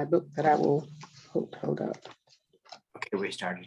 book that I will hold up. Okay, we started.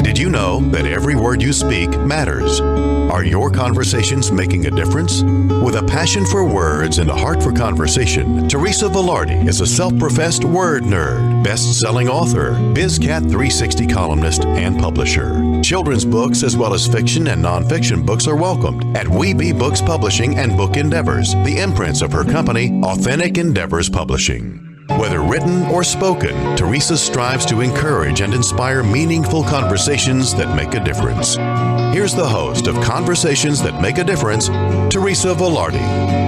Did you know that every word you speak matters? Are your conversations making a difference? With a passion for words and a heart for conversation, Teresa Velardi is a self-professed word nerd, best-selling author, BizCat 360 columnist, and publisher. Children's books as well as fiction and nonfiction books are welcomed at We Be Books Publishing and Book Endeavors, the imprints of her company, Authentic Endeavors Publishing. Whether written or spoken, Teresa strives to encourage and inspire meaningful conversations that make a difference. Here's the host of Conversations That Make a Difference, Teresa Velardi.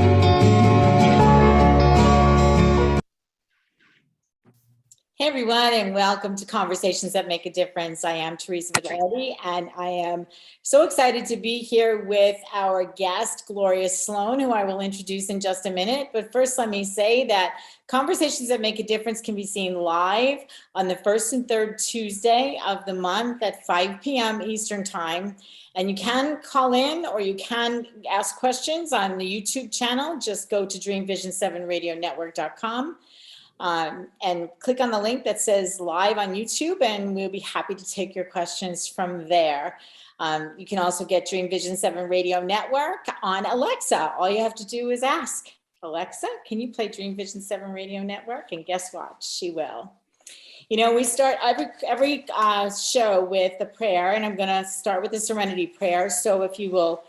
Hey everyone, and welcome to Conversations That Make a Difference. I am Teresa Velardi, and I am so excited to be here with our guest, Gloria Sloan, who I will introduce in just a minute. But first, let me say that Conversations That Make a Difference can be seen live on the first and third Tuesday of the month at 5 p.m. Eastern Time. And you can call in or you can ask questions on the YouTube channel. Just go to Dreamvisions7radionetwork.com. And click on the link that says live on YouTube, and we'll be happy to take your questions from there. You can also get Dream Vision 7 Radio Network on Alexa. All you have to do is ask, Alexa, can you play Dream Vision 7 Radio Network? And guess what? She will. You know, we start every show with a prayer, and I'm going to start with the Serenity Prayer. So if you will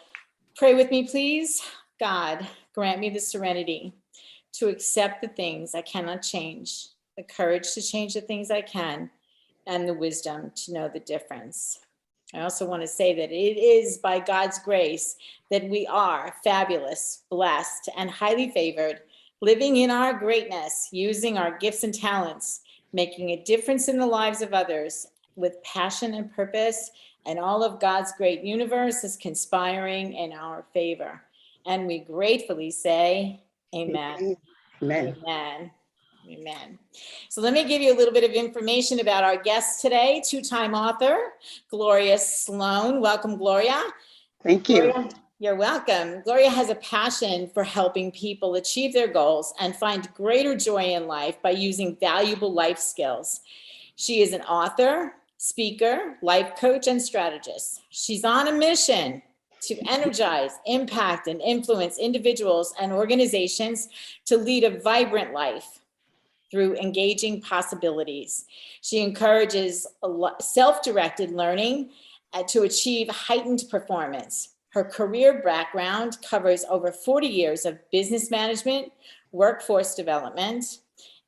pray with me, please. God, grant me the serenity to accept the things I cannot change, the courage to change the things I can, and the wisdom to know the difference. I also want to say that it is by God's grace that we are fabulous, blessed, and highly favored, living in our greatness, using our gifts and talents, making a difference in the lives of others with passion and purpose, and all of God's great universe is conspiring in our favor. And we gratefully say, amen. Amen. Amen. Amen. So let me give you a little bit of information about our guest today, two-time author, Gloria Sloan. Welcome, Gloria. Thank you. Gloria, you're welcome. Gloria has a passion for helping people achieve their goals and find greater joy in life by using valuable life skills. She is an author, speaker, life coach, and strategist. She's on a mission to energize, impact, and influence individuals and organizations to lead a vibrant life through engaging possibilities. She encourages self-directed learning to achieve heightened performance. Her career background covers over 40 years of business management, workforce development,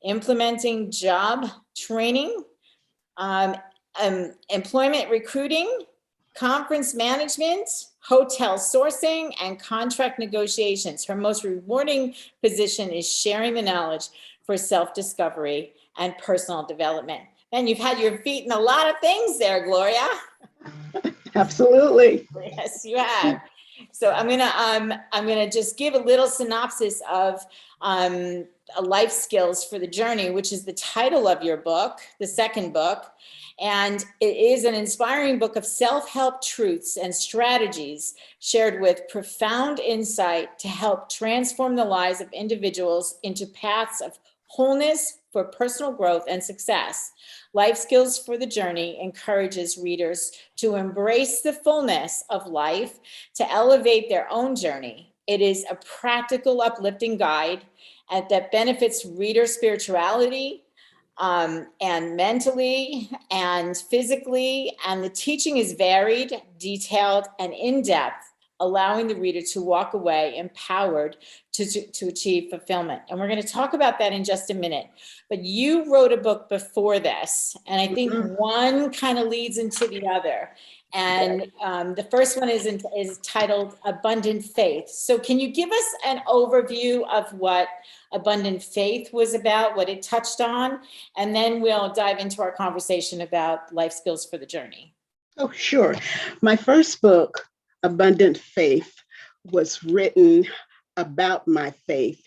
implementing job training, employment recruiting, conference management, hotel sourcing, and contract negotiations. Her most rewarding position is sharing the knowledge for self-discovery and personal development. And you've had your feet in a lot of things there, Gloria. Absolutely. Yes, you have. So I'm gonna just give a little synopsis of Life Skills for the Journey, which is the title of your book, the second book. And it is an inspiring book of self-help truths and strategies shared with profound insight to help transform the lives of individuals into paths of wholeness for personal growth and success. Life Skills for the Journey encourages readers to embrace the fullness of life, to elevate their own journey. It is a practical, uplifting guide that benefits reader spirituality, and mentally and physically, and the teaching is varied, detailed, and in-depth, allowing the reader to walk away empowered to achieve fulfillment. And we're going to talk about that in just a minute. But you wrote a book before this, and I think one kind of leads into the other. And the first one is titled Abundant Faith. So can you give us an overview of what Abundant Faith was about, what it touched on, and then we'll dive into our conversation about Life Skills for the Journey. Oh, sure. My first book, Abundant Faith, was written about my faith.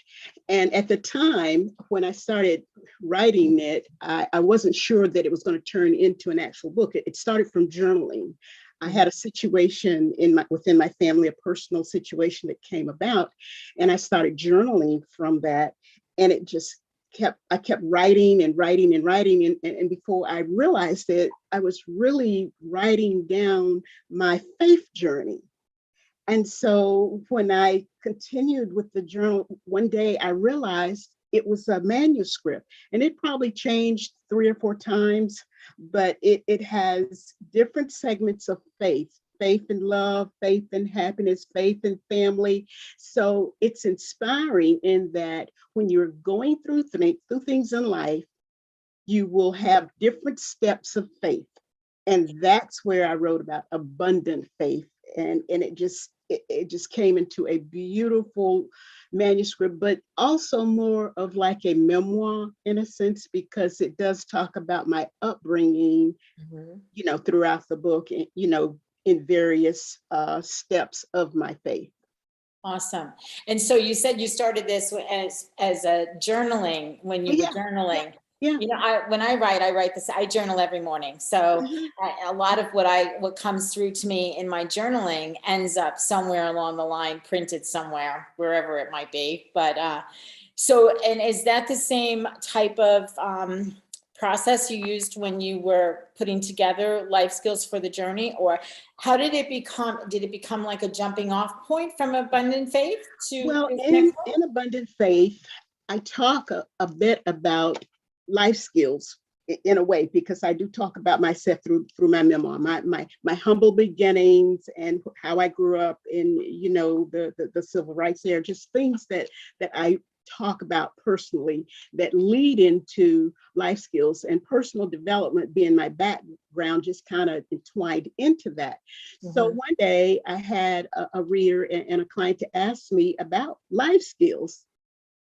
And at the time when I started writing it, I wasn't sure that it was going to turn into an actual book. It started from journaling. I had a situation within my family, a personal situation that came about, and I started journaling from that. And it just I kept writing and writing and writing. And before I realized it, I was really writing down my faith journey. And so when I continued with the journal, one day I realized it was a manuscript, and it probably changed 3 or 4 times, but it has different segments of faith, faith in love, faith in happiness, faith in family. So it's inspiring in that when you're going through things in life, you will have different steps of faith. And that's where I wrote about abundant faith. And it just came into a beautiful manuscript, but also more of like a memoir in a sense, because it does talk about my upbringing, throughout the book, in various steps of my faith. Awesome. And so you said you started this as a journaling when you were journaling. Yeah. When I write this, I journal every morning. So a lot of what comes through to me in my journaling ends up somewhere along the line, printed somewhere, wherever it might be. But and is that the same type of process you used when you were putting together Life Skills for the Journey? Or how did it become like a jumping off point from Abundant Faith to? Well, in Abundant Faith, I talk a bit about life skills in a way, because I do talk about myself through my memoir, my humble beginnings and how I grew up in, the civil rights era, just things that I talk about personally that lead into life skills, and personal development being my background just kind of entwined into that. So one day I had a reader and a client to ask me about life skills.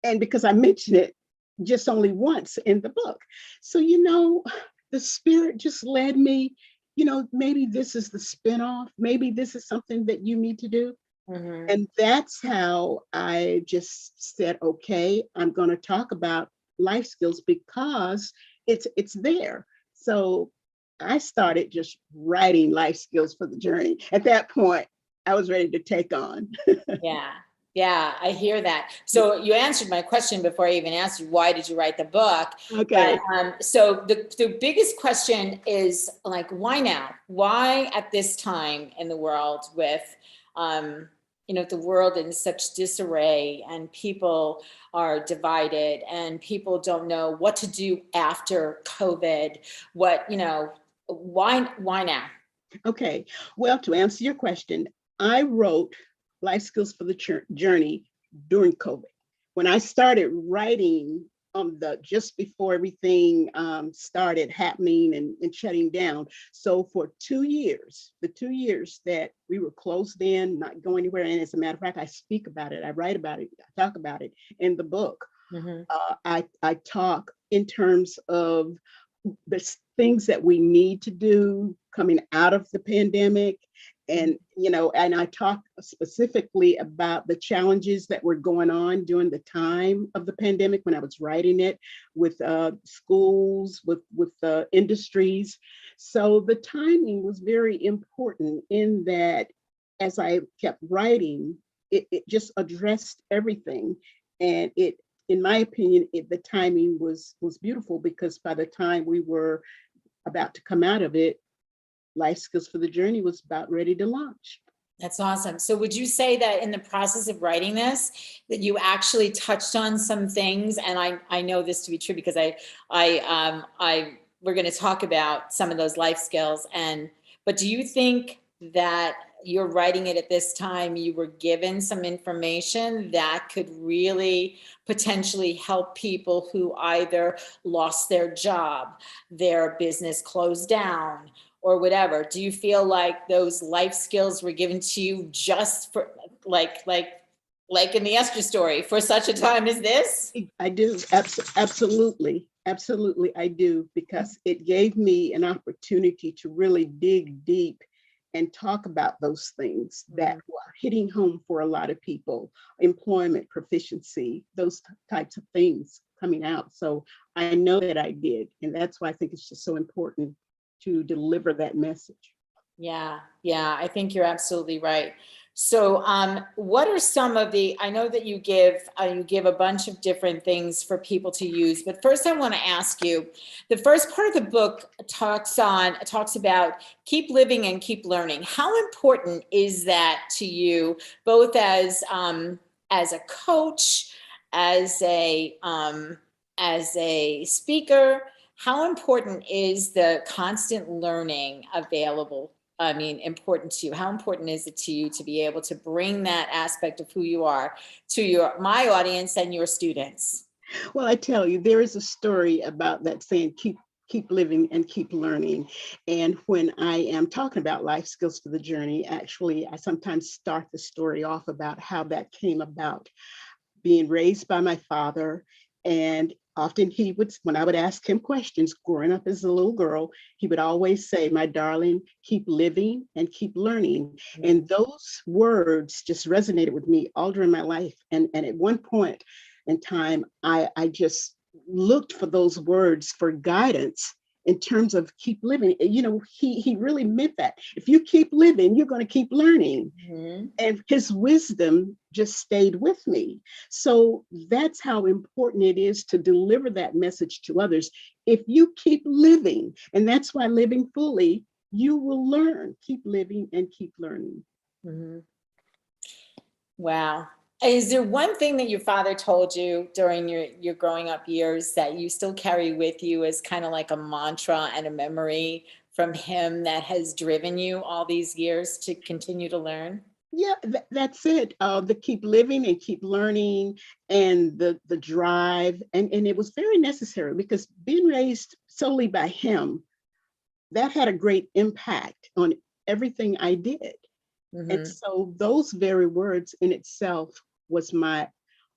And because I mentioned it just only once in the book. So, the spirit just led me, maybe this is the spinoff, maybe this is something that you need to do. And that's how I just said, okay, I'm going to talk about life skills because it's there. So I started just writing Life Skills for the Journey. At that point, I was ready to take on. Yeah, I hear that. So you answered my question before I even asked you, why did you write the book? Okay. But, so the biggest question is like, why now? Why at this time in the world with, the world in such disarray, and people are divided, and people don't know what to do after COVID? Why now? Okay. Well, to answer your question, I wrote Life Skills for the Journey during COVID. When I started writing just before everything started happening and shutting down. So for 2 years, the 2 years that we were closed in, not going anywhere, and as a matter of fact, I speak about it, I write about it, I talk about it in the book. I talk in terms of the things that we need to do coming out of the pandemic. And, and I talk specifically about the challenges that were going on during the time of the pandemic when I was writing it, with schools, with industries. So the timing was very important in that as I kept writing, it just addressed everything. And in my opinion, the timing was beautiful, because by the time we were about to come out of it, Life Skills for the Journey was about ready to launch. That's awesome. So would you say that in the process of writing this, that you actually touched on some things? And I know this to be true because we're going to talk about some of those life skills. But do you think that you're writing it at this time, you were given some information that could really potentially help people who either lost their job, their business closed down, or whatever? Do you feel like those life skills were given to you just for like in the Esther story, for such a time as this? I do. Absolutely. Absolutely. I do, because it gave me an opportunity to really dig deep and talk about those things that were hitting home for a lot of people, employment, proficiency, those types of things coming out. So I know that I did. And that's why I think it's just so important to deliver that message. Yeah, I think you're absolutely right. So what are some of the, I know that you give a bunch of different things for people to use, but first I want to ask you, the first part of the book talks about keep living and keep learning. How important is that to you, both as a coach, as a speaker? How important is the constant learning important to you? How important is it to you to be able to bring that aspect of who you are to my audience and your students? Well, I tell you, there is a story about that saying, keep living and keep learning. And when I am talking about life skills for the journey, actually, I sometimes start the story off about how that came about. Being raised by my father, and often he would, when I would ask him questions growing up as a little girl, he would always say, my darling, keep living and keep learning. And those words just resonated with me all during my life. And at one point in time, I just looked for those words for guidance in terms of keep living. You know, he really meant that. If you keep living, you're going to keep learning. And his wisdom just stayed with me. So that's how important it is to deliver that message to others. If you keep living, and that's why living fully, you will learn. Keep living and keep learning. Wow. Is there one thing that your father told you during your growing up years that you still carry with you as kind of like a mantra and a memory from him that has driven you all these years to continue to learn? Yeah, that's it. The keep living and keep learning, and the drive. And it was very necessary because being raised solely by him, that had a great impact on everything I did. And so those very words in itself was my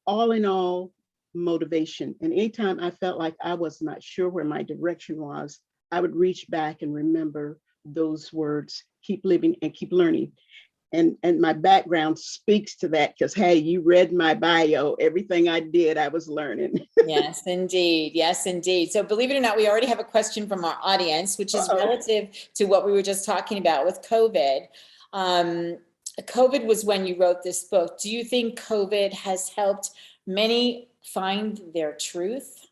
all in all motivation. And anytime I felt like I was not sure where my direction was, I would reach back and remember those words, keep living and keep learning. And my background speaks to that because, hey, you read my bio. Everything I did, I was learning. Yes, indeed. Yes, indeed. So believe it or not, we already have a question from our audience, which is relative to what we were just talking about with COVID. COVID was when you wrote this book. Do you think COVID has helped many find their truth?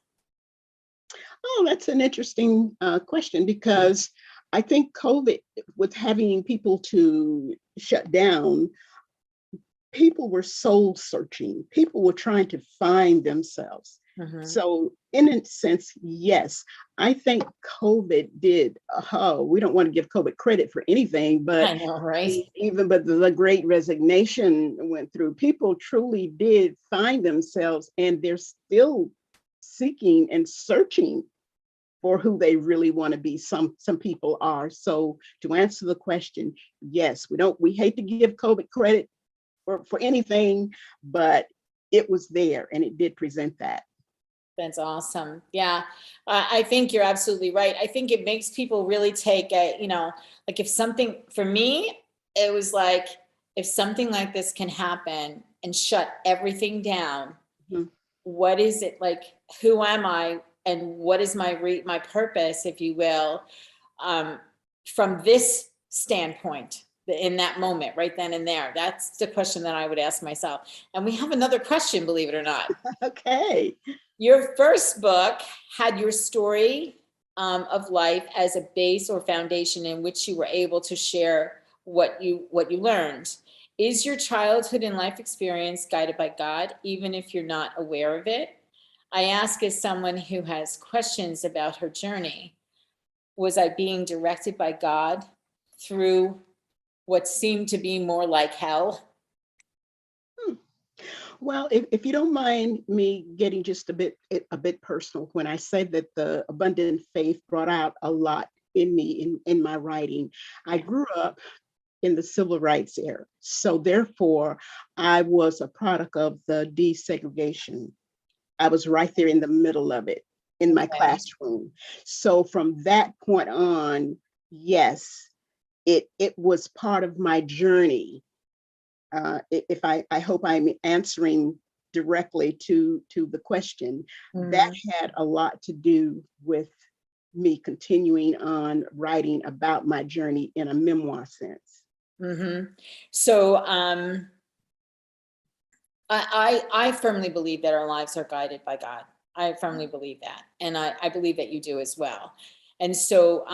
Oh, that's an interesting question, because I think COVID, with having people to shut down, people were soul searching. People were trying to find themselves. So in a sense, yes, I think COVID did, we don't want to give COVID credit for anything, but I know, right? but the great resignation went through. People truly did find themselves, and they're still seeking and searching for who they really want to be. Some people are. So to answer the question, yes, we hate to give COVID credit for anything, but it was there and it did present that. That's awesome. Yeah, I think you're absolutely right. I think it makes people really take like if something, for me, it was like, if something like this can happen and shut everything down, what is it like? Who am I? And what is my purpose, if you will, from this standpoint, in that moment, right then and there? That's the question that I would ask myself. And we have another question, believe it or not. Okay. Your first book had your story of life as a base or foundation in which you were able to share what you learned. Is your childhood and life experience guided by God, even if you're not aware of it? I ask as someone who has questions about her journey, was I being directed by God through what seemed to be more like hell? Well, if you don't mind me getting just a bit personal, when I say that the abundant faith brought out a lot in me in my writing, I grew up in the civil rights era. So therefore, I was a product of the desegregation. I was right there in the middle of it in my classroom. So from that point on, yes, it was part of my journey. If I hope I'm answering directly to the question, that had a lot to do with me continuing on writing about my journey in a memoir sense. So I firmly believe that our lives are guided by God. I firmly believe that. And I believe that you do as well. And so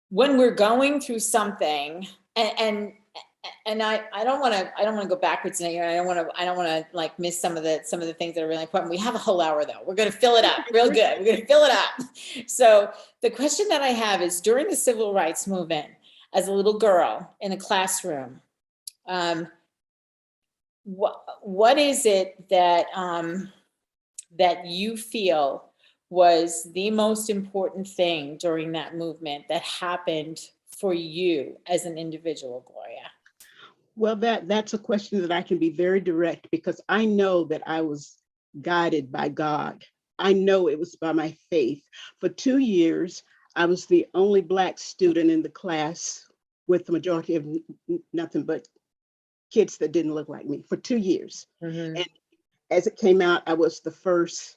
when we're going through something, and I don't want to go backwards in here. I don't want to like miss some of the things that are really important. We have a whole hour though. We're going to fill it up real good. We're going to fill it up. So the question that I have is, during the civil rights movement, as a little girl in a classroom, what is it that that you feel was the most important thing during that movement that happened for you as an individual, Gloria? Well, that's a question that I can be very direct, because I know that I was guided by God. I know it was by my faith. For 2 years, I was the only Black student in the class, with the majority of nothing but kids that didn't look like me, for 2 years. And as it came out, I was the first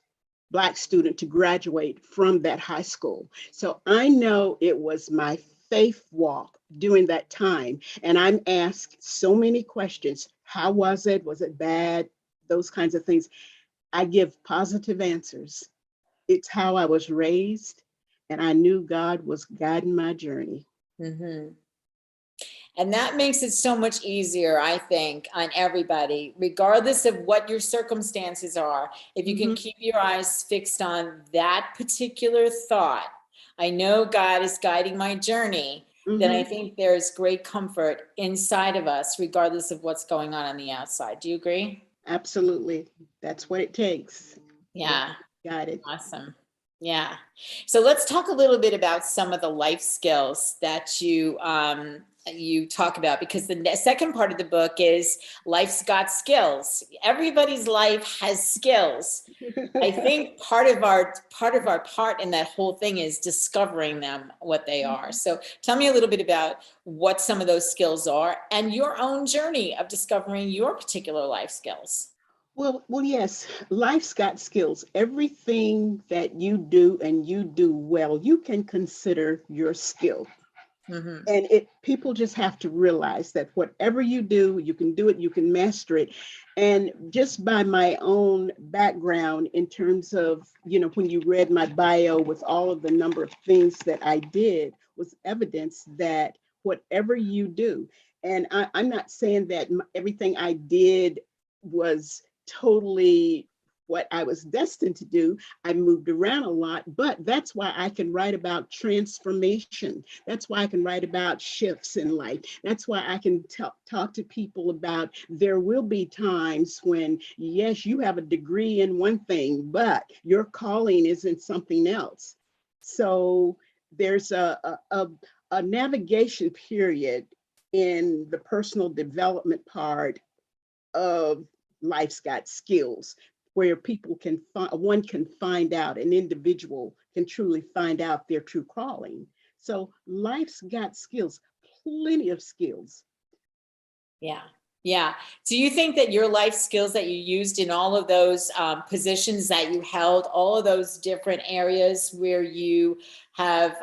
Black student to graduate from that high school. So I know it was my faith walk during that time. And I'm asked so many questions. How was it? Was it bad? Those kinds of things. I give positive answers. It's how I was raised, and I knew God was guiding my journey. And that makes it so much easier, I think, on everybody, regardless of what your circumstances are. If you can keep your eyes fixed on that particular thought, I know God is guiding my journey, then I think there's great comfort inside of us, regardless of what's going on the outside. Do you agree? Absolutely. That's what it takes. Yeah. Got it. Awesome. Yeah. So let's talk a little bit about some of the life skills that you talk about, because the second part of the book is Life's Got Skills. Everybody's life has skills. I think part of our part in that whole thing is discovering them, what they are. So tell me a little bit about what some of those skills are and your own journey of discovering your particular life skills. Well, yes, life's got skills. Everything that you do and you do well, you can consider your skill. And people just have to realize that whatever you do, you can do it, you can master it. And just by my own background, in terms of, when you read my bio with all of the number of things that I did, was evidence that whatever you do, and I'm not saying that everything I did was totally what I was destined to do. I moved around a lot, but that's why I can write about transformation. That's why I can write about shifts in life. That's why I can talk to people about, there will be times when, yes, you have a degree in one thing, but your calling is in something else. So there's a navigation period in the personal development part of Life's Got Skills, where people can find out, an individual can truly find out their true calling. So life's got skills, plenty of skills. Yeah. Yeah. Do you think that your life skills that you used in all of those positions that you held, all of those different areas where you have,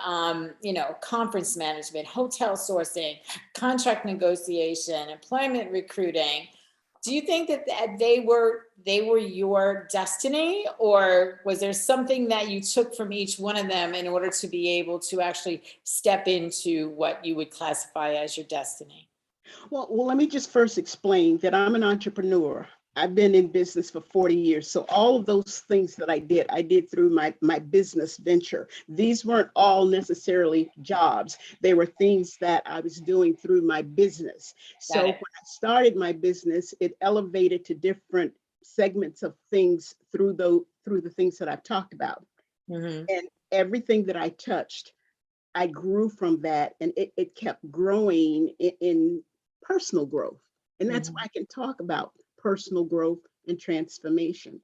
conference management, hotel sourcing, contract negotiation, employment recruiting, do you think that they were your destiny, or was there something that you took from each one of them in order to be able to actually step into what you would classify as your destiny? Well, let me just first explain that I'm an entrepreneur. I've been in business for 40 years. So all of those things that I did through my business venture. These weren't all necessarily jobs. They were things that I was doing through my business. So when I started my business, it elevated to different segments of things through the things that I've talked about. And everything that I touched, I grew from that, and it kept growing in personal growth. And that's why I can talk about personal growth and transformation.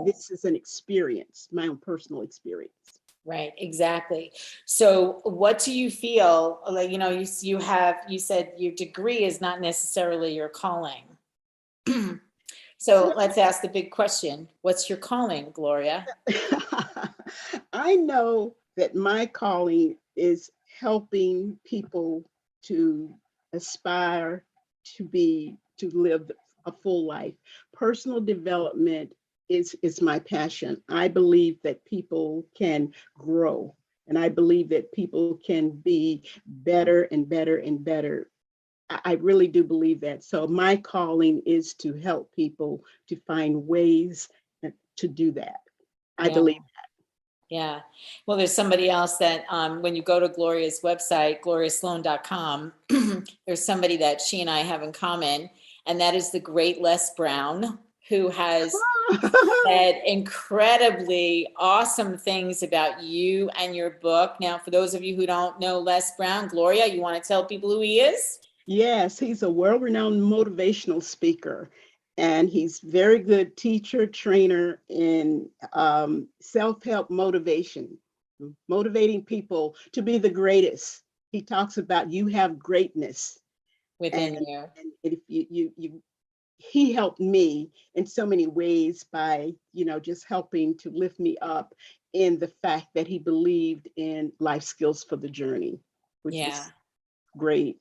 This is an experience, my own personal experience. Right, exactly. So what do you feel like, you said your degree is not necessarily your calling. So let's ask the big question. What's your calling, Gloria? I know that my calling is helping people to aspire to live a full life. Personal development is my passion. I believe that people can grow, and I believe that people can be better and better and better. I really do believe that. So my calling is to help people to find ways to do that. I Yeah. believe. Yeah. Well, there's somebody else that when you go to Gloria's website, gloriasloan.com, there's somebody that she and I have in common, and that is the great Les Brown, who has said incredibly awesome things about you and your book. Now, for those of you who don't know Les Brown, Gloria, you want to tell people who he is? Yes, he's a world-renowned motivational speaker, and he's very good teacher, trainer in self-help motivation, motivating people to be the greatest. He talks about you have greatness, Within and, you. and if he helped me in so many ways by, just helping to lift me up in the fact that he believed in life skills for the journey, which Yeah. was great.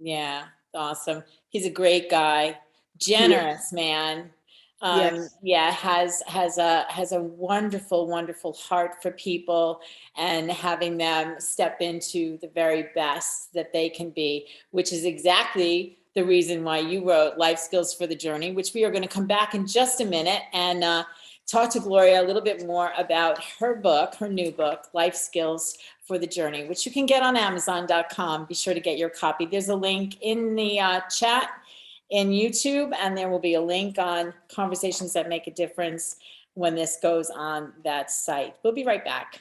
Yeah, awesome. He's a great guy, Yes. generous man. Yes. Yeah, has a wonderful, wonderful heart for people and having them step into the very best that they can be, which is exactly the reason why you wrote Life Skills for the Journey, which we are going to come back in just a minute and talk to Gloria a little bit more about her book, her new book, Life Skills for the Journey, which you can get on Amazon.com. Be sure to get your copy. There's a link in the chat in YouTube, and there will be a link on Conversations That Make a Difference when this goes on that site. We'll be right back.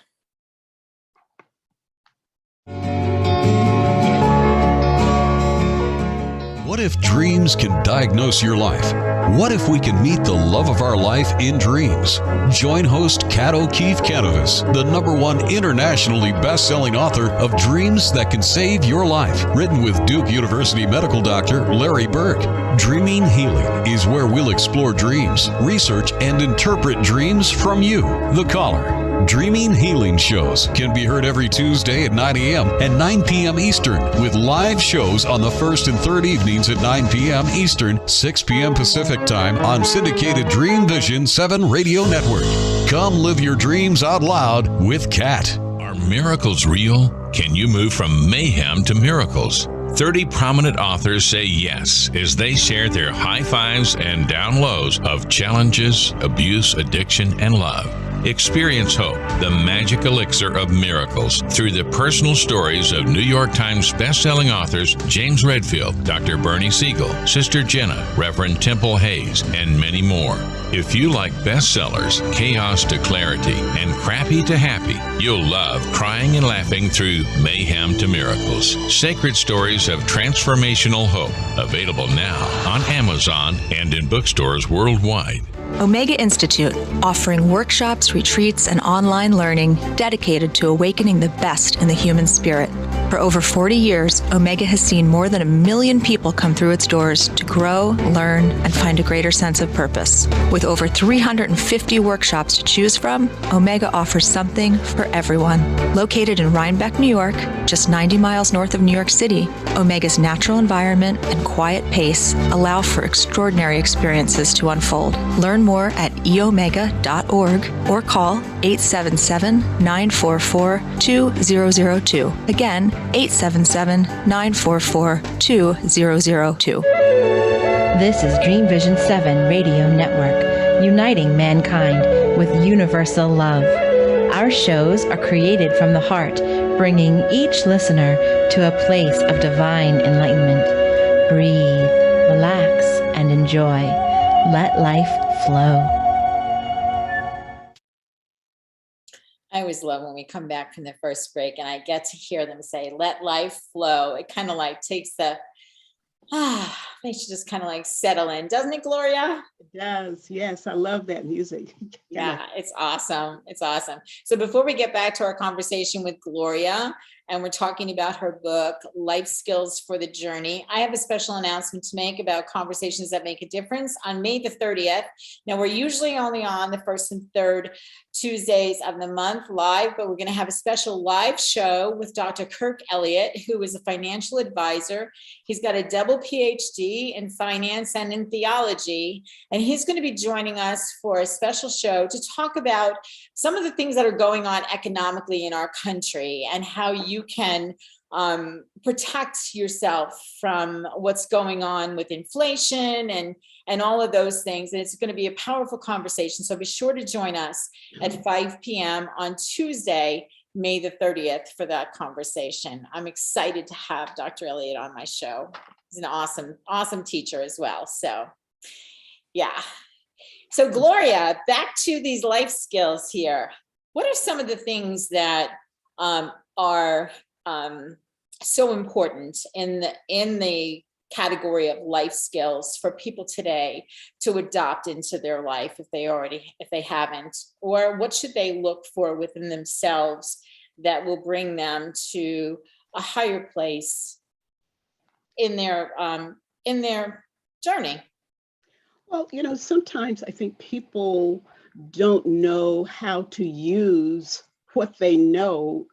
What if dreams can diagnose your life? What if we can meet the love of our life in dreams? Join host Kat O'Keefe-Canavis, the #1 internationally best-selling author of Dreams That Can Save Your Life, written with Duke University medical doctor Larry Burke. Dreaming Healing is where we'll explore dreams, research, and interpret dreams from you, the caller. Dreaming Healing shows can be heard every Tuesday at 9 a.m. and 9 p.m. Eastern, with live shows on the first and third evenings at 9 p.m. Eastern, 6 p.m. Pacific Time on syndicated Dreamvisions 7 Radio Network. Come live your dreams out loud with Kat. Are miracles real? Can you move from mayhem to miracles? 30 prominent authors say yes as they share their high fives and down lows of challenges, abuse, addiction, and love. Experience hope, the magic elixir of miracles, through the personal stories of New York Times bestselling authors James Redfield, Dr. Bernie Siegel, Sister Jenna, Reverend Temple Hayes, and many more. If you like bestsellers, chaos to clarity, and crappy to happy, you'll love crying and laughing through mayhem to miracles. Sacred stories of transformational hope. Available now on Amazon and in bookstores worldwide. Omega Institute, offering workshops, retreats, and online learning dedicated to awakening the best in the human spirit. For over 40 years, Omega has seen more than 1 million people come through its doors to grow, learn, and find a greater sense of purpose. With over 350 workshops to choose from, Omega offers something for everyone. Located in Rhinebeck, New York, just 90 miles north of New York City, Omega's natural environment and quiet pace allow for extraordinary experiences to unfold. Learn more at eomega.org or call 877-944-2002. Again, 877-944-2002. This is Dreamvisions 7 Radio Network, uniting mankind with universal love. Our shows are created from the heart, bringing each listener to a place of divine enlightenment. Breathe, relax, and enjoy. Let life flow. I always love when we come back from the first break and I get to hear them say, let life flow. It kind of like takes the makes you just kind of like settle in, doesn't it, Gloria? It does. Yes, I love that music. Yeah, it's awesome. It's awesome. So before we get back to our conversation with Gloria, and we're talking about her book, Life Skills for the Journey, I have a special announcement to make about Conversations That Make a Difference on May the 30th. Now, we're usually only on the first and third Tuesdays of the month live, but we're going to have a special live show with Dr. Kirk Elliott, who is a financial advisor. He's got a double PhD in finance and in theology, and he's going to be joining us for a special show to talk about some of the things that are going on economically in our country and how you can protect yourself from what's going on with inflation and all of those things. And it's going to be a powerful conversation. So be sure to join us at 5 p.m. on Tuesday, May the 30th for that conversation. I'm excited to have Dr. Elliott on my show. He's an awesome, awesome teacher as well. So yeah. So Gloria, back to these life skills here. What are some of the things that are so important in the category of life skills for people today to adopt into their life if they haven't, or what should they look for within themselves that will bring them to a higher place in their journey? Well, sometimes I think people don't know how to use what they know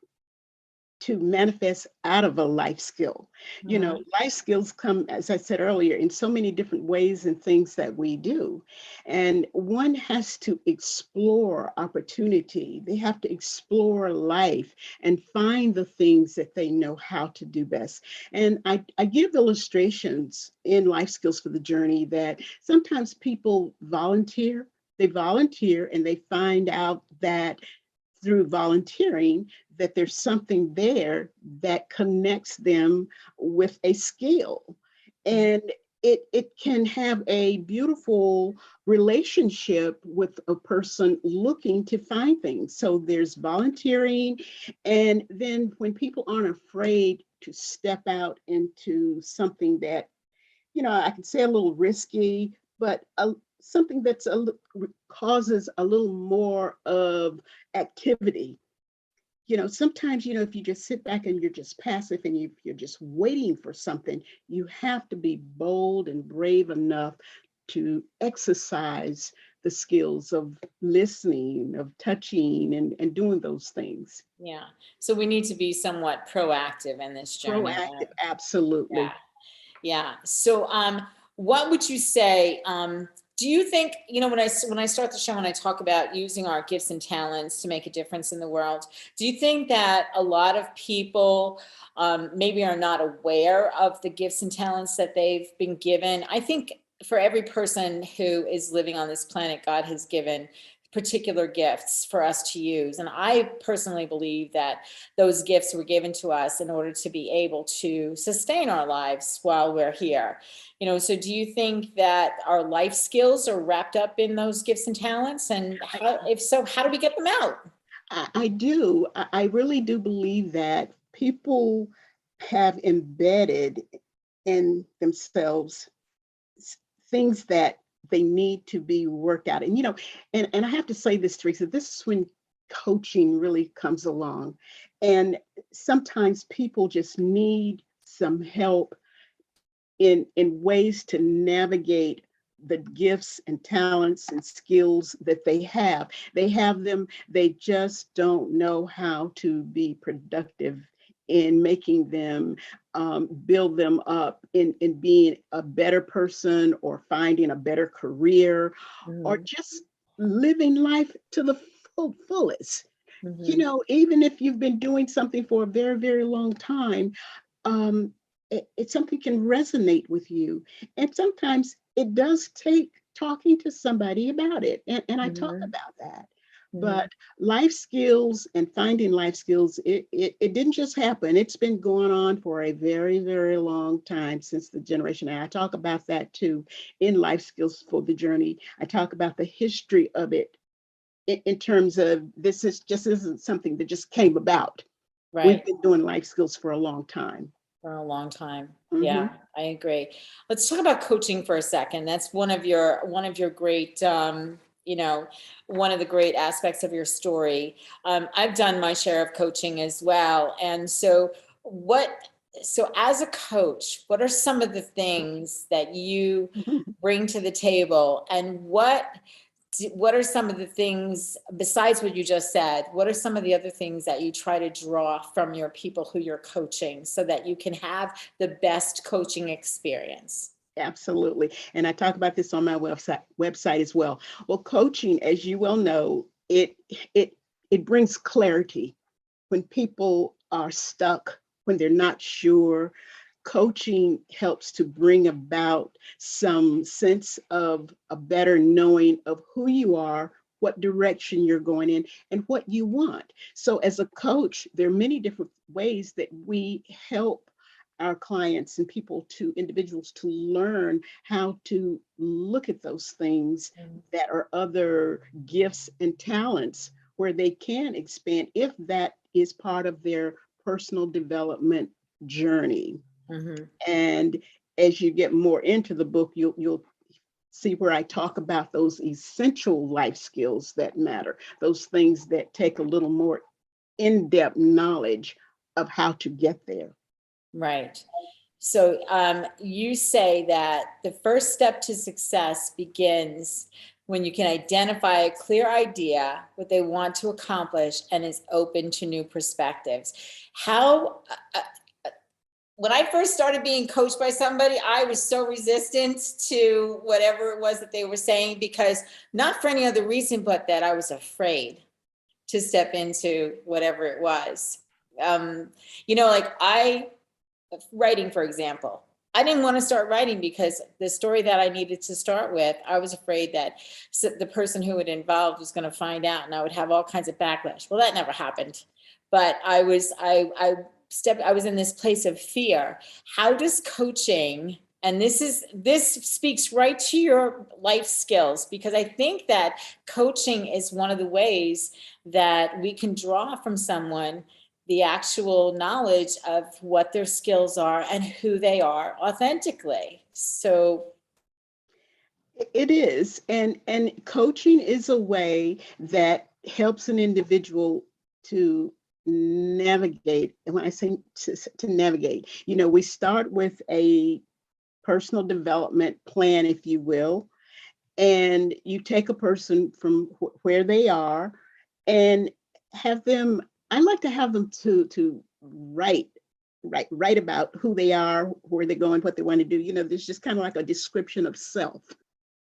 to manifest out of a life skill. Life skills come, as I said earlier, in so many different ways and things that we do. And one has to explore opportunity. They have to explore life and find the things that they know how to do best. And I give illustrations in Life Skills for the Journey that sometimes people volunteer. They volunteer and they find out that through volunteering that there's something there that connects them with a skill. And it can have a beautiful relationship with a person looking to find things. So there's volunteering. And then when people aren't afraid to step out into something that, I can say a little risky, but something that's causes a little more of activity. Sometimes, if you just sit back and you're just passive and you're just waiting for something, you have to be bold and brave enough to exercise the skills of listening, of touching, and doing those things. Yeah. So we need to be somewhat proactive in this journey. Proactive, absolutely. Yeah. Yeah. So what would you say? Do you think, when I start the show and I talk about using our gifts and talents to make a difference in the world, do you think that a lot of people maybe are not aware of the gifts and talents that they've been given? I think for every person who is living on this planet, God has given particular gifts for us to use. And I personally believe that those gifts were given to us in order to be able to sustain our lives while we're here. So do you think that our life skills are wrapped up in those gifts and talents? And if so, how do we get them out? I do. I really do believe that people have embedded in themselves things that they need to be worked out. And, and I have to say this, Teresa, this is when coaching really comes along. And sometimes people just need some help in ways to navigate the gifts and talents and skills that they have. They have them, they just don't know how to be productive in making them, build them up in being a better person or finding a better career, or just living life to the fullest. Even if you've been doing something for a very, very long time, it's something can resonate with you. And sometimes it does take talking to somebody about it. And I talk about that. But life skills and finding life skills, it didn't just happen. It's been going on for a very, very long time since the generation. And I talk about that too in Life Skills for the Journey. I talk about the history of it in terms of isn't something that just came about. Right. We've been doing life skills for a long time. For a long time. Mhm. Yeah, I agree. Let's talk about coaching for a second. That's one of your great, one of the great aspects of your story. I've done my share of coaching as well. And so as a coach, what are some of the things that you bring to the table, and what are some of the things, besides what you just said, what are some of the other things that you try to draw from your people who you're coaching so that you can have the best coaching experience? Absolutely. And I talk about this on my website as well. Well, coaching, as you well know, it brings clarity when people are stuck, when they're not sure. Coaching helps to bring about some sense of a better knowing of who you are, what direction you're going in, and what you want. So as a coach, there are many different ways that we help our clients and individuals to learn how to look at those things that are other gifts and talents where they can expand if that is part of their personal development journey. Mm-hmm. And as you get more into the book, you'll see where I talk about those essential life skills that matter, those things that take a little more in-depth knowledge of how to get there. Right. So you say that the first step to success begins when you can identify a clear idea, what they want to accomplish, and is open to new perspectives. When I first started being coached by somebody, I was so resistant to whatever it was that they were saying, because not for any other reason, but that I was afraid to step into whatever it was. Writing, for example, I didn't want to start writing because the story that I needed to start with, I was afraid that the person who it involved was going to find out and I would have all kinds of backlash. Well, that never happened, but I was in this place of fear. How does coaching, and this speaks right to your life skills, because I think that coaching is one of the ways that we can draw from someone the actual knowledge of what their skills are and who they are authentically. So it is, and coaching is a way that helps an individual to navigate. And when I say to navigate, we start with a personal development plan, if you will, and you take a person from where they are and have them. I like to have them to write about who they are, where they're going, what they want to do. There's just kind of like a description of self.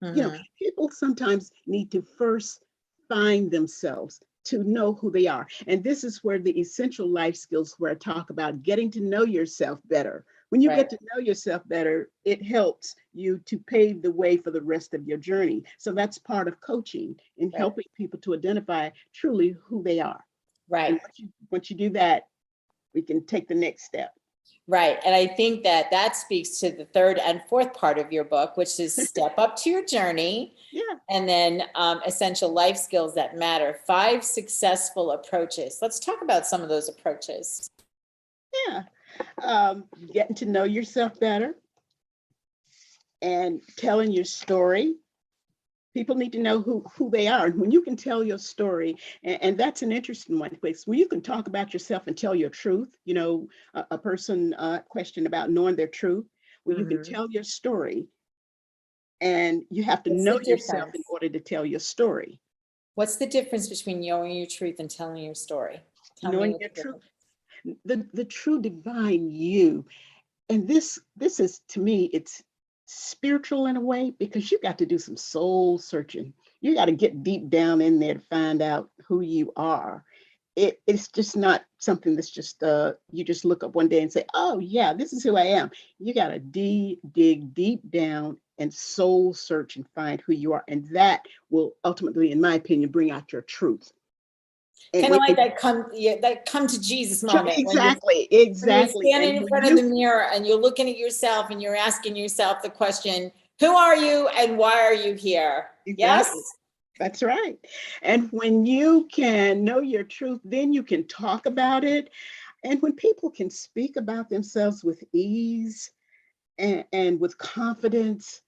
mhm. People sometimes need to first find themselves to know who they are. And this is where the essential life skills, where I talk about getting to know yourself better. When you Right. get to know yourself better, it helps you to pave the way for the rest of your journey. So that's part of coaching, in Right. helping people to identify truly who they are. Right. And once you do that, we can take the next step. Right. And I think that speaks to the third and fourth part of your book, which is step up to your journey. Yeah. And then essential life skills that matter. 5 successful approaches. Let's talk about some of those approaches. Yeah. Getting to know yourself better and telling your story. People need to know who they are. And when you can tell your story, and that's an interesting one, place where you can talk about yourself and tell your truth. A person question about knowing their truth, where you can tell your story, and you have to What's know the yourself in difference? order to tell your story. What's the difference between knowing your truth and telling your story? Tell me Knowing what your the truth, difference. the true divine you. And this is, to me, it's spiritual in a way, because you got to do some soul searching. You got to get deep down in there to find out who you are. It's just not something that's just you just look up one day and say, oh yeah, this is who I am. You got to dig deep down and soul search and find who you are, and that will ultimately, in my opinion, bring out your truth. And Kind of like that come to Jesus moment. exactly. When you're standing And in when front of the mirror and you're looking at yourself and you're asking yourself the question, who are you and why are you here? Exactly. Yes? That's right. And when you can know your truth, then you can talk about it. And when people can speak about themselves with ease and with confidence,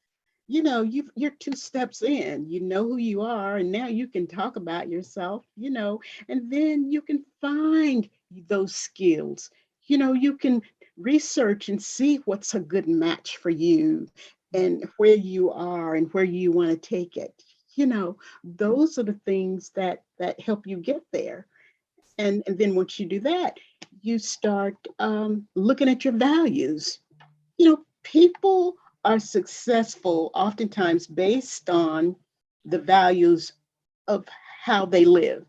you're two steps in, you know who you are, and now you can talk about yourself, and then you can find those skills. You can research and see what's a good match for you and where you are and where you want to take it. Those are the things that help you get there. And then once you do that, you start looking at your values. People are successful oftentimes based on the values of how they live.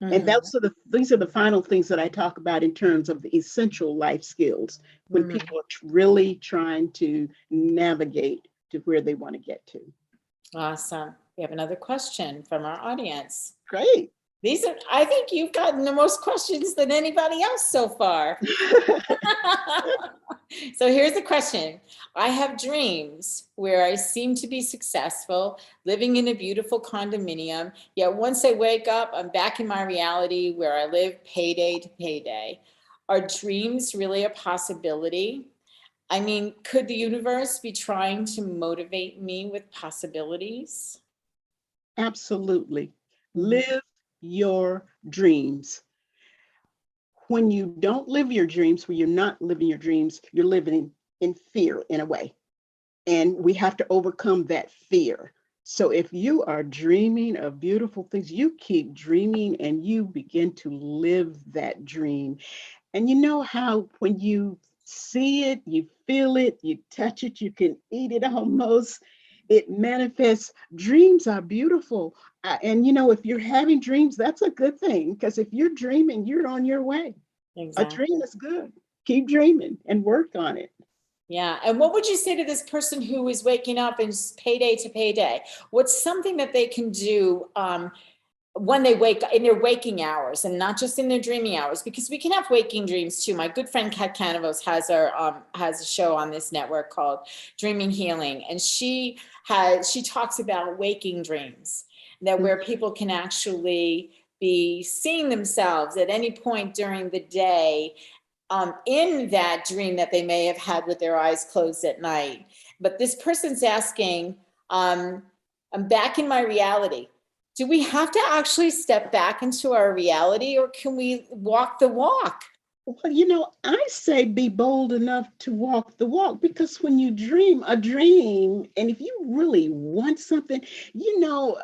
And Mhm. these are the final things that I talk about in terms of the essential life skills when Mhm. people are really trying to navigate to where they want to get to. Awesome. We have another question from our audience. Great. I think you've gotten the most questions than anybody else so far. So here's the question. I have dreams where I seem to be successful, living in a beautiful condominium, yet once I wake up, I'm back in my reality where I live payday to payday. Are dreams really a possibility? I mean, could the universe be trying to motivate me with possibilities? Absolutely. Mhm. Live your dreams. When you don't live your dreams, when you're not living your dreams, you're living in fear in a way. And we have to overcome that fear. So if you are dreaming of beautiful things, you keep dreaming and you begin to live that dream. And you know how when you see it, you feel it, you touch it, you can eat it almost. It manifests. Dreams are beautiful. And if you're having dreams, that's a good thing because if you're dreaming, you're on your way. A Exactly. dream is good. Keep dreaming and work on it. Yeah. And what would you say to this person who is waking up and just payday to payday? What's something that they can do when they wake in their waking hours and not just in their dreaming hours? Because we can have waking dreams too. My good friend Kat Canavos has a show on this network called Dreaming Healing, and she talks about waking dreams, that where people can actually be seeing themselves at any point during the day in that dream that they may have had with their eyes closed at night. But this person's asking, I'm back in my reality. Do we have to actually step back into our reality, or can we walk the walk? Well, I say be bold enough to walk the walk because when you dream a dream, and if you really want something, you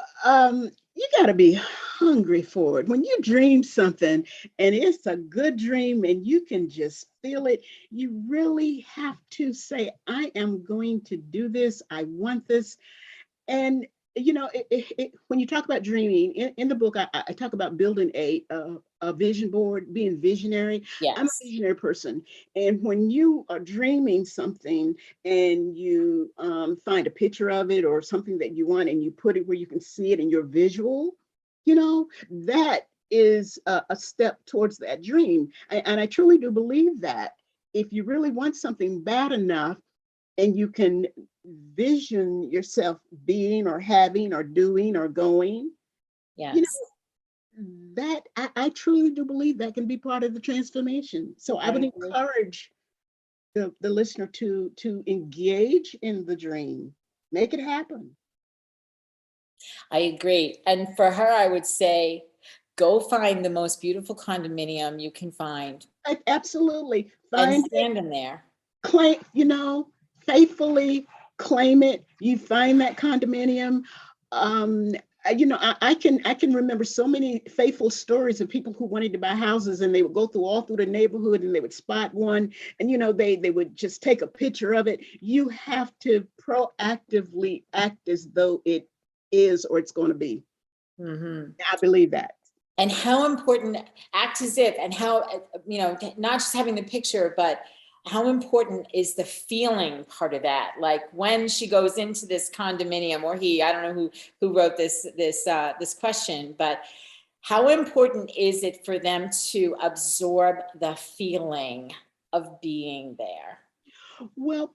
got to be hungry for it. When you dream something and it's a good dream and you can just feel it, you really have to say, I am going to do this. I want this. And when you talk about dreaming in the book, I talk about building a vision board, being visionary. I'm a Yes. visionary person, and when you are dreaming something and you find a picture of it or something that you want, and you put it where you can see it in your visual, that is a step towards that dream. And I truly do believe that if you really want something bad enough and you can vision yourself being or having or doing or going, you Yes. that I truly do believe that can be part of the transformation. So I I would agree. encourage the listener to engage in the dream, make it happen. I agree. And for her, I would say, go find the most beautiful condominium you can find Absolutely and find it, stand in there. claim, faithfully claim it. You find that condominium. I can remember so many faithful stories of people who wanted to buy houses and they would go all through the neighborhood and they would spot one and they would just take a picture of it. You have to proactively act as though it is or it's going to be. Mm-hmm. I believe that. And how important, act as if, and how, not just having the picture, but how important is the feeling part of that? Like when she goes into this condominium, or he, I don't know who wrote this question, but how important is it for them to absorb the feeling of being there? Well,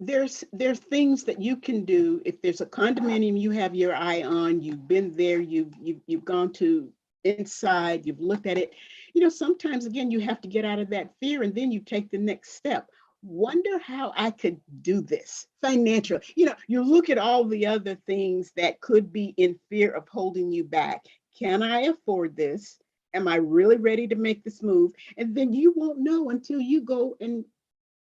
there's things that you can do if there's a condominium you have your eye on, you've been there, you've gone to inside, you've looked at it. Sometimes again, you have to get out of that fear and then you take the next step. Wonder how I could do this financially. You look at all the other things that could be in fear of holding you back. Can I afford this? Am I really ready to make this move? And then you won't know until you go and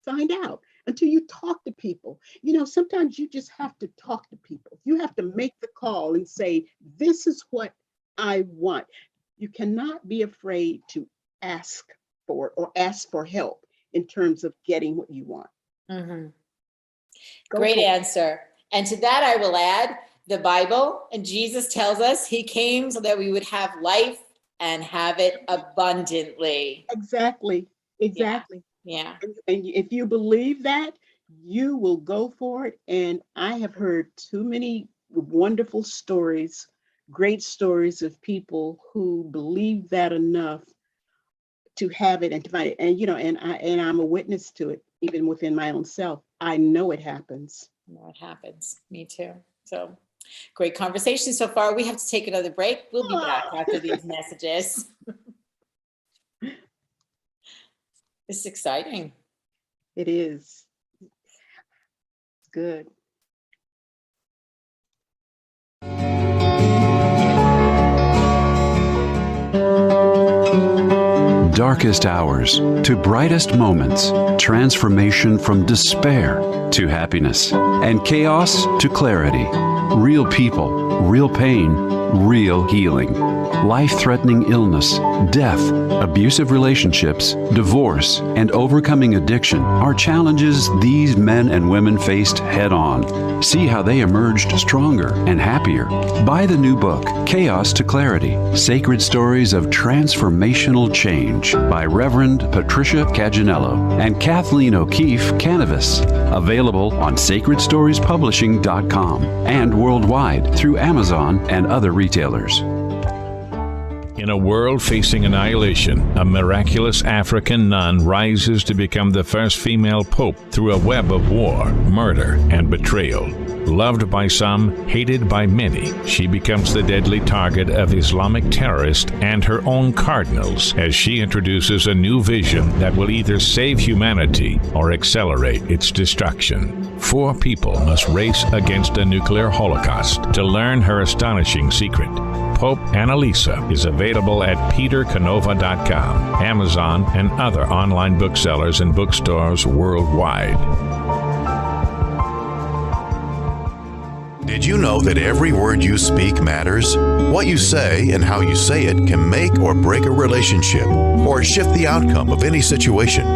find out, until you talk to people. Sometimes you just have to talk to people. You have to make the call and say, this is what I want. You cannot be afraid to ask for it or ask for help in terms of getting what you want. Mm-hmm. Great answer. And to that, I will add the Bible. And Jesus tells us he came so that we would have life and have it abundantly. Exactly. Yeah. And if you believe that, you will go for it. And I have heard too many wonderful stories, great stories of people who believe that enough to have it and to find it. And I'm a witness to it, even within my own self. I know it happens. It happens. Me too. So great conversation so far. We have to take another break. We'll be back after these messages. It's exciting. It is. It's good. Darkest hours to brightest moments, transformation from despair to happiness, and chaos to clarity. Real people, real pain, real healing. Life-threatening illness, death, abusive relationships, divorce, and overcoming addiction are challenges these men and women faced head-on. See how they emerged stronger and happier. Buy the new book, Chaos to Clarity, Sacred Stories of Transformational Change by Reverend Patricia Caginello and Kathleen O'Keefe Canavas. Available on sacredstoriespublishing.com and worldwide through Amazon and other retailers. In a world facing annihilation, a miraculous African nun rises to become the first female pope through a web of war, murder, and betrayal. Loved by some, hated by many, she becomes the deadly target of Islamic terrorists and her own cardinals as she introduces a new vision that will either save humanity or accelerate its destruction. 4 people must race against a nuclear holocaust to learn her astonishing secret. Pope Annalisa is available at petercanova.com, Amazon, and other online booksellers and bookstores worldwide. Did you know that every word you speak matters? What you say and how you say it can make or break a relationship or shift the outcome of any situation.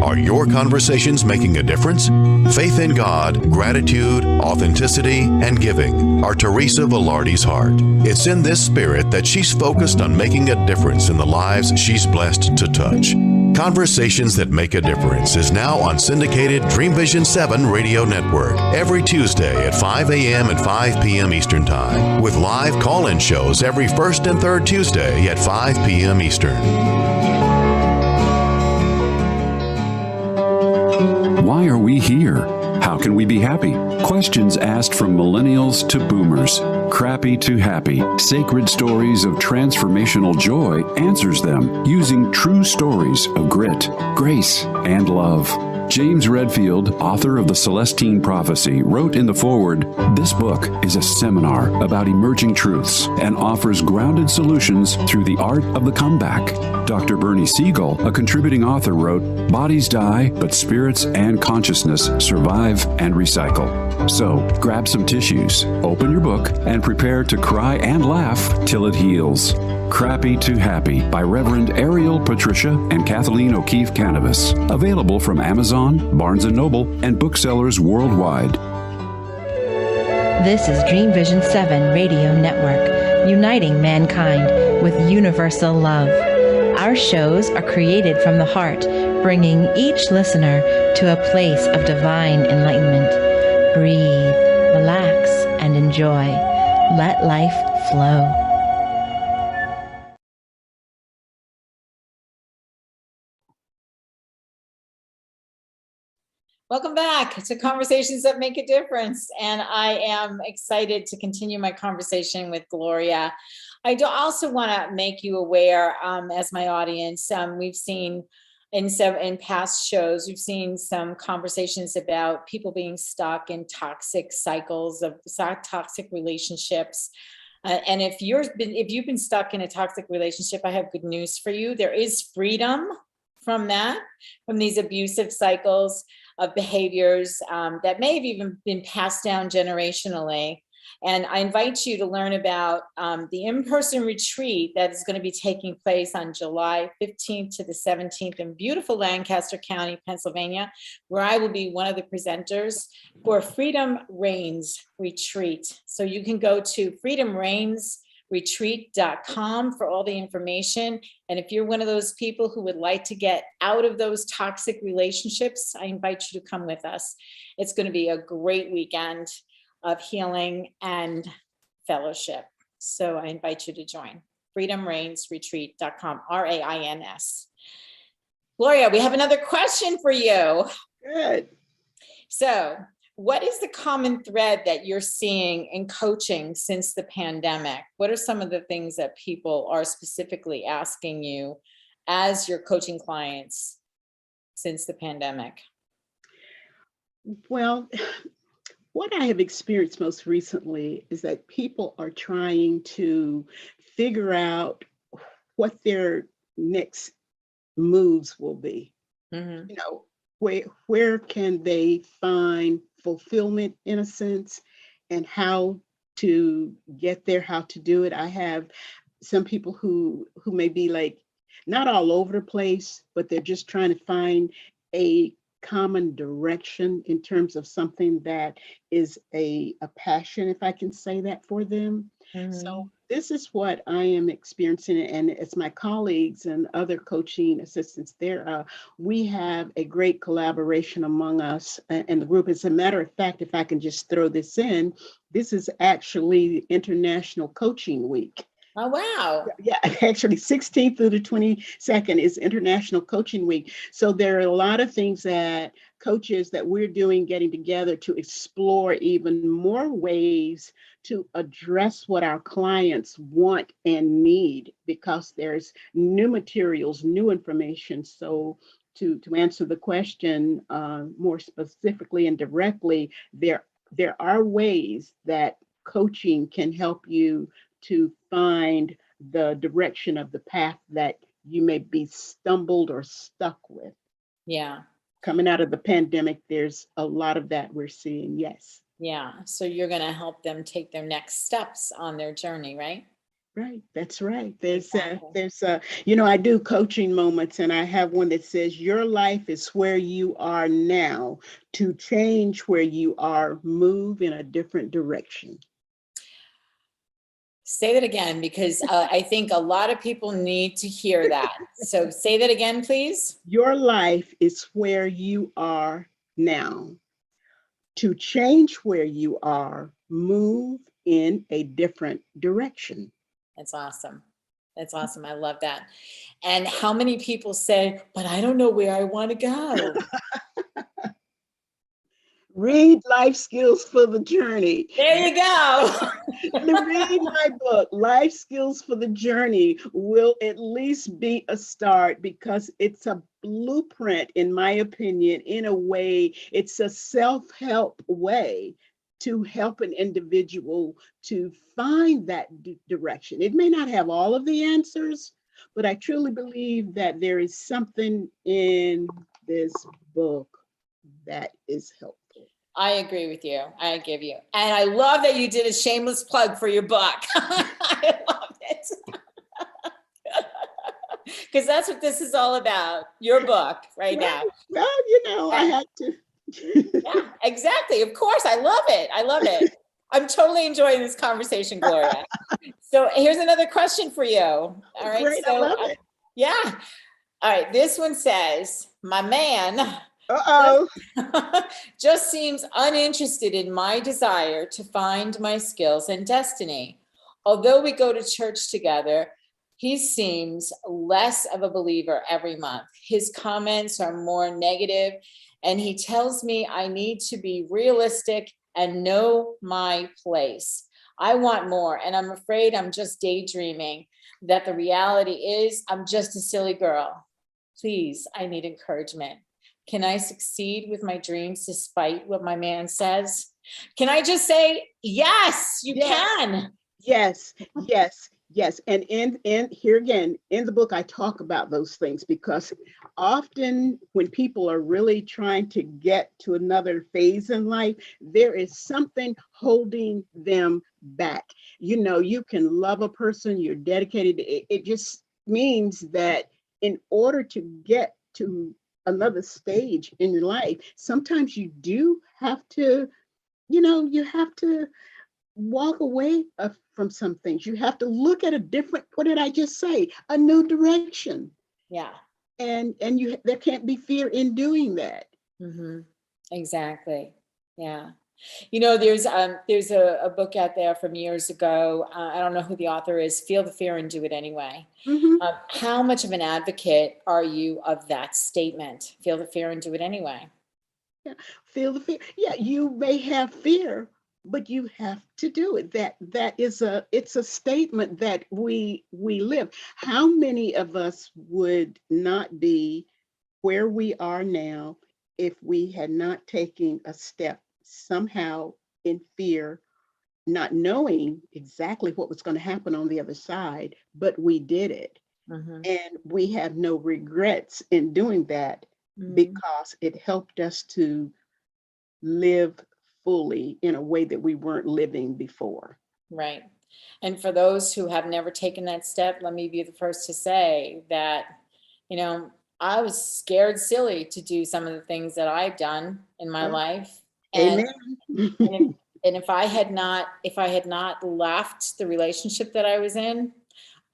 Are your conversations making a difference? Faith in God, gratitude, authenticity, and giving are Teresa Velardi's heart. It's in this spirit that she's focused on making a difference in the lives she's blessed to touch. Conversations That Make a Difference is now on syndicated Dreamvisions 7 radio network every Tuesday at 5 a.m. and 5 p.m. Eastern Time, with live call-in shows every first and third Tuesday at 5 p.m. Eastern. Why are we here? How can we be happy? Questions asked from millennials to boomers. Crappy to Happy, Sacred Stories of Transformational Joy answers them using true stories of grit, grace, and love. James Redfield, author of The Celestine Prophecy, wrote in the foreword, "This book is a seminar about emerging truths and offers grounded solutions through the art of the comeback." Dr. Bernie Siegel, a contributing author, wrote, "Bodies die, but spirits and consciousness survive and recycle." So, grab some tissues, open your book, and prepare to cry and laugh till it heals. Crappy to Happy by Reverend Ariel Patricia and Kathleen O'Keefe Canavas. Available from Amazon, Barnes & Noble, and booksellers worldwide. This is Dreamvisions 7 Radio Network, uniting mankind with universal love. Our shows are created from the heart, bringing each listener to a place of divine enlightenment. Breathe, relax, and enjoy. Let life flow. Welcome back to Conversations That Make a Difference. And I am excited to continue my conversation with Gloria. I do also want to make you aware, as my audience, we've seen in past shows, we've seen some conversations about people being stuck in toxic cycles of toxic relationships. And if you've been stuck in a toxic relationship, I have good news for you. There is freedom from these abusive cycles of behaviors that may have even been passed down generationally. And I invite you to learn about the in-person retreat that is going to be taking place on July 15th to the 17th in beautiful Lancaster County, Pennsylvania, where I will be one of the presenters for Freedom Reigns Retreat. So you can go to freedomreigsretreat.com for all the information. And if you're one of those people who would like to get out of those toxic relationships, I invite you to come with us. It's going to be a great weekend of healing and fellowship. So I invite you to join freedomreigsretreat.com, RAINS. Gloria, we have another question for you. Good. So what is the common thread that you're seeing in coaching since the pandemic? What are some of the things that people are specifically asking you as your coaching clients since the pandemic? Well, what I have experienced most recently is that people are trying to figure out what their next moves will be. Mm-hmm. You know, where can they find fulfillment in a sense, and how to get there, how to do it. I have some people who may be like not all over the place, but they're just trying to find a common direction in terms of something that is a passion, if I can say that, for them. Mm-hmm. So this is what I am experiencing, and as my colleagues and other coaching assistants there, we have a great collaboration among us and the group. As a matter of fact, if I can just throw this in, this is actually International Coaching Week. Oh, wow. Yeah, actually 16th through the 22nd is International Coaching Week. So there are a lot of things that coaches that we're doing, getting together to explore even more ways to address what our clients want and need, because there's new materials, new information. So to answer the question more specifically and directly, there are ways that coaching can help you to find the direction of the path that you may be stumbled or stuck with. Yeah. Coming out of the pandemic, there's a lot of that we're seeing, yes. Yeah. So you're going to help them take their next steps on their journey, right? Right, that's right. There's Exactly. I do coaching moments, and I have one that says, your life is where you are now. To change where you are, move in a different direction. Say that again, because I think a lot of people need to hear that. So say that again, please. Your life is where you are now. To change where you are, move in a different direction. That's awesome. That's awesome. I love that. And how many people say, but I don't know where I want to go? Read Life Skills for the Journey. There you go. Read my book, Life Skills for the Journey, will at least be a start, because it's a blueprint, in my opinion. In a way, it's a self-help way to help an individual to find that direction. It may not have all of the answers, but I truly believe that there is something in this book that is helpful. I agree with you. I give you. And I love that you did a shameless plug for your book. I love it. Because that's what this is all about. Your book right now. Well, I had to. Yeah, exactly. Of course. I love it. I love it. I'm totally enjoying this conversation, Gloria. So here's another question for you. All right. Great, so, I love it. Yeah. All right. This one says, my man just seems uninterested in my desire to find my skills and destiny. Although we go to church together, he seems less of a believer every month. His comments are more negative And he tells me I need to be realistic and know my place. I want more. And I'm afraid I'm just daydreaming, that the reality is I'm just a silly girl. Please, I need encouragement. Can I succeed with my dreams despite what my man says? Can I just say, yes, you can? Yes, yes, yes. And in here again, in the book, I talk about those things because often when people are really trying to get to another phase in life, there is something holding them back. You know, you can love a person, you're dedicated. It just means that in order to get to another stage in your life, sometimes you do have to, you have to walk away from some things. You have to look at a different, what did I just say? A new direction. Yeah. And there can't be fear in doing that. Mm-hmm. Exactly. Yeah. You know, there's a book out there from years ago. I don't know who the author is. Feel the fear and do it anyway. Mm-hmm. How much of an advocate are you of that statement? Feel the fear and do it anyway. Yeah. Feel the fear. Yeah, you may have fear, but you have to do it. It's a statement that we live. How many of us would not be where we are now if we had not taken a step somehow in fear, not knowing exactly what was going to happen on the other side, but we did it. Mm-hmm. And we have no regrets in doing that because it helped us to live fully in a way that we weren't living before. Right. And for those who have never taken that step, let me be the first to say that, I was scared silly to do some of the things that I've done in my life. And, Amen. and if I had not left the relationship that I was in,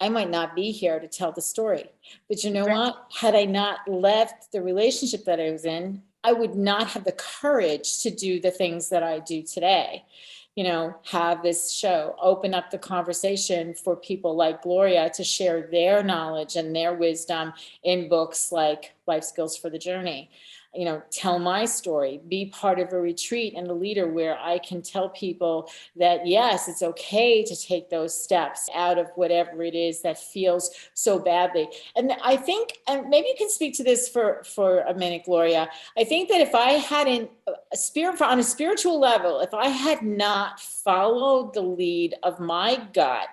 I might not be here to tell the story. But you know what? Had I not left the relationship that I was in, I would not have the courage to do the things that I do today. Have this show, open up the conversation for people like Gloria to share their knowledge and their wisdom in books like Life Skills for the Journey. Tell my story, be part of a retreat and a leader where I can tell people that, yes, it's okay to take those steps out of whatever it is that feels so badly. And I think, and maybe you can speak to this for a minute, Gloria. I think that if I hadn't, on a spiritual level, if I had not followed the lead of my gut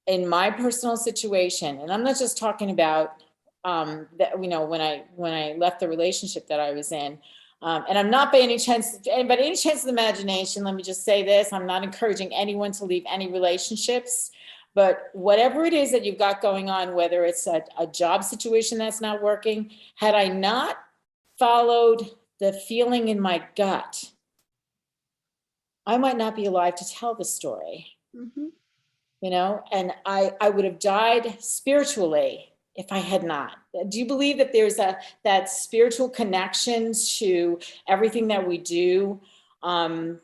in my personal situation, and I'm not just talking about that, when I left the relationship that I was in, and I'm not by any chance of the imagination, let me just say this, I'm not encouraging anyone to leave any relationships, but whatever it is that you've got going on, whether it's a job situation that's not working, had I not followed the feeling in my gut, I might not be alive to tell the story. Mm-hmm. And I would have died spiritually if I had not. Do you believe that there's that spiritual connection to everything that we do on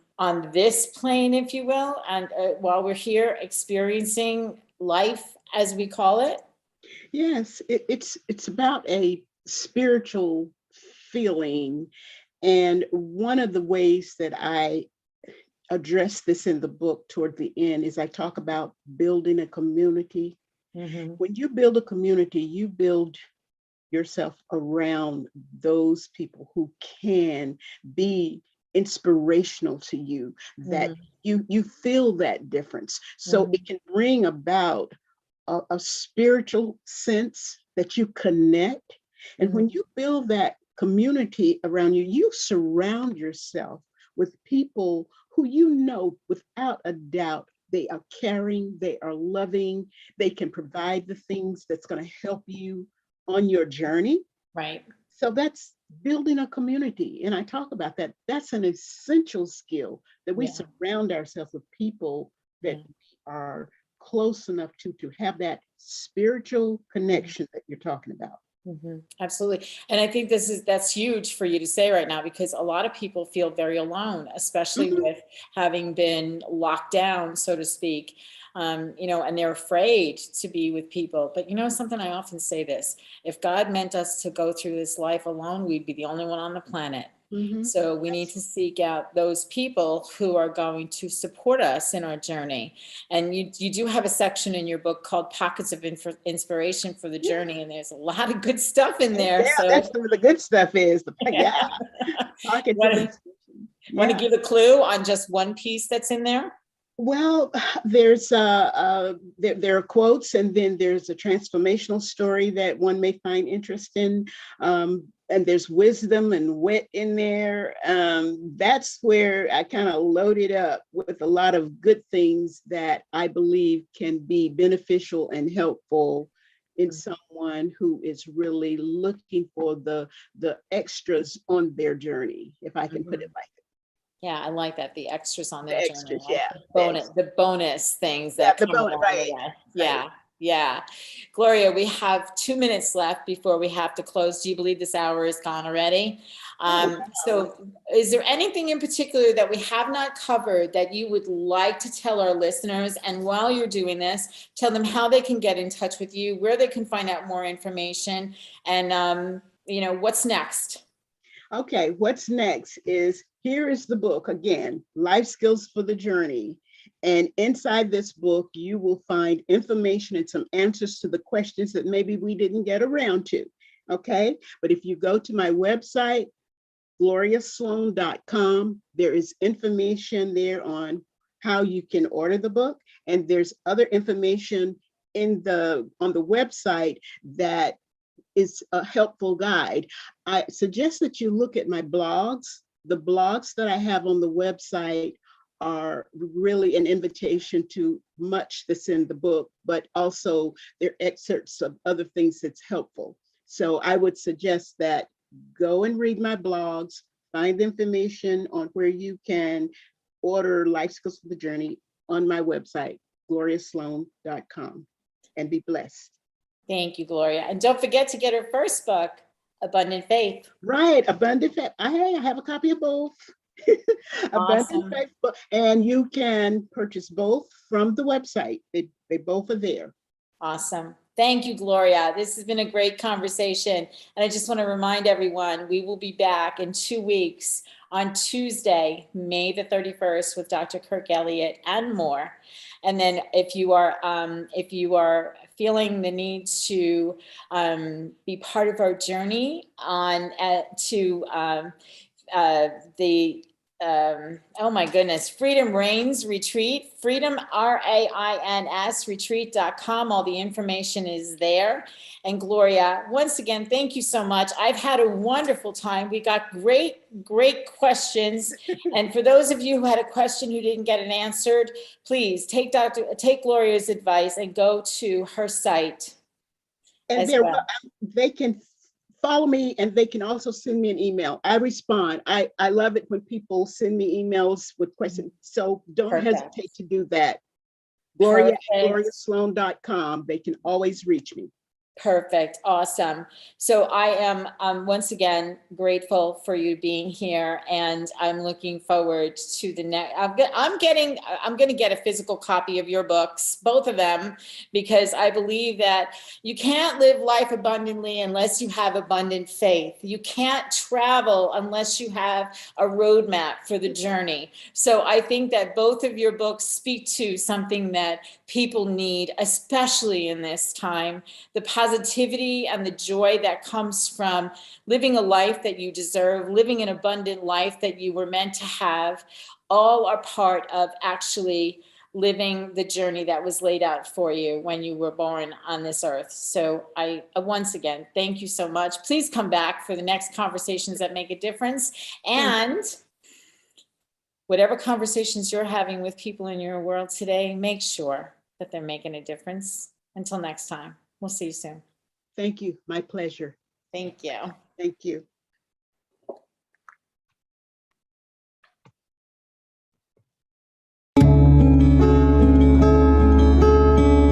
this plane, if you will, and while we're here experiencing life as we call it? Yes, it's about a spiritual feeling. And one of the ways that I address this in the book toward the end is I talk about building a community. Mm-hmm. When you build a community, you build yourself around those people who can be inspirational to you, that you feel that difference. So it can bring about a spiritual sense that you connect. And when you build that community around you, you surround yourself with people who without a doubt they are caring, they are loving, they can provide the things that's going to help you on your journey. Right. So that's building a community. And I talk about that. That's an essential skill, that we surround ourselves with people that are close enough to have that spiritual connection that you're talking about. Absolutely. And I think that's huge for you to say right now, because a lot of people feel very alone, especially with having been locked down, so to speak, and they're afraid to be with people. But something, I often say this: if God meant us to go through this life alone, we'd be the only one on the planet. So we need to seek out those people who are going to support us in our journey. And you do have a section in your book called Pockets of Inspiration for the Journey. And there's a lot of good stuff in there. Yeah, so that's where the good stuff is. Pockets of inspiration. Want to give a clue on just one piece that's in there? Well, there's there are quotes, and then there's a transformational story that one may find interesting. And there's wisdom and wit in there. That's where I kind of loaded up with a lot of good things that I believe can be beneficial and helpful in someone who is really looking for the extras on their journey, if I can put it like that. Yeah, I like that. The extras on their The journey. extras, yeah. The bonus things that come along the way. Yeah. Yeah. Gloria, we have 2 minutes left before we have to close. Do you believe this hour is gone already? So is there anything in particular that we have not covered that you would like to tell our listeners? And while you're doing this, tell them how they can get in touch with you, where they can find out more information, and what's next? Okay, what's next is, here is the book again, Life Skills for the Journey. And inside this book, you will find information and some answers to the questions that maybe we didn't get around to. Okay, but if you go to my website, gloriasloan.com, there is information there on how you can order the book. And there's other information on the website that is a helpful guide. I suggest that you look at my blogs. The blogs that I have on the website are really an invitation to much that's in the book, but also they're excerpts of other things that's helpful. So I would suggest that go and read my blogs, find information on where you can order Life Skills for the Journey on my website, gloriasloan.com, and be blessed. Thank you, Gloria. And don't forget to get her first book, Abundant Faith. Right, Abundant Faith. I have a copy of both. Abundant Faith, and you can purchase both from the website. They both are there. Awesome. Thank you, Gloria. This has been a great conversation. And I just want to remind everyone, we will be back in 2 weeks on Tuesday, May the 31st, with Dr. Kirk Elliott and more. And then if you are feeling the need to be part of our journey on to the oh my goodness, Freedom Reigns Retreat, Freedom, RAINS retreat.com. All the information is there. And Gloria, once again, thank you so much. I've had a wonderful time. We got great questions. And for those of you who had a question who didn't get it answered, please take Gloria's advice and go to her site. And they can follow me, and they can also send me an email. I respond. I love it when people send me emails with questions. So don't hesitate to do that. gloriasloan.com. They can always reach me. Perfect. Awesome. So I am once again grateful for you being here, and I'm looking forward to the next. I'm going to get a physical copy of your books, both of them, because I believe that you can't live life abundantly unless you have abundant faith. You can't travel unless you have a roadmap for the journey. So I think that both of your books speak to something that people need, especially in this time, the positivity and the joy that comes from living a life that you deserve, living an abundant life that you were meant to have, all are part of actually living the journey that was laid out for you when you were born on this earth. So I, once again, thank you so much. Please come back for the next Conversations That Make a Difference. And whatever conversations you're having with people in your world today, make sure that they're making a difference. Until next time, we'll see you soon. Thank you. My pleasure. Thank you. Thank you.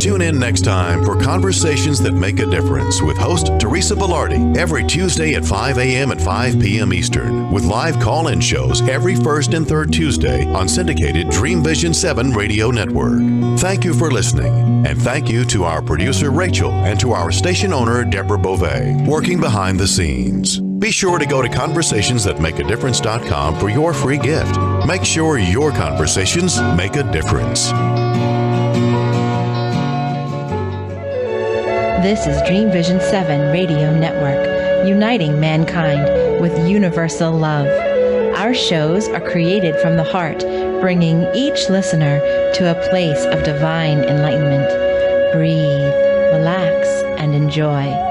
Tune in next time for Conversations That Make a Difference with host Teresa Velardi every Tuesday at 5 a.m. and 5 p.m. Eastern, with live call-in shows every first and third Tuesday on syndicated Dreamvisions 7 radio network. Thank you for listening, and thank you to our producer Rachel and to our station owner Deborah Beauvais, working behind the scenes. Be sure to go to conversationsthatmakeadifference.com for your free gift. Make sure your conversations make a difference. This is Dreamvisions 7 Radio Network, uniting mankind with universal love. Our shows are created from the heart, bringing each listener to a place of divine enlightenment. Breathe, relax, and enjoy.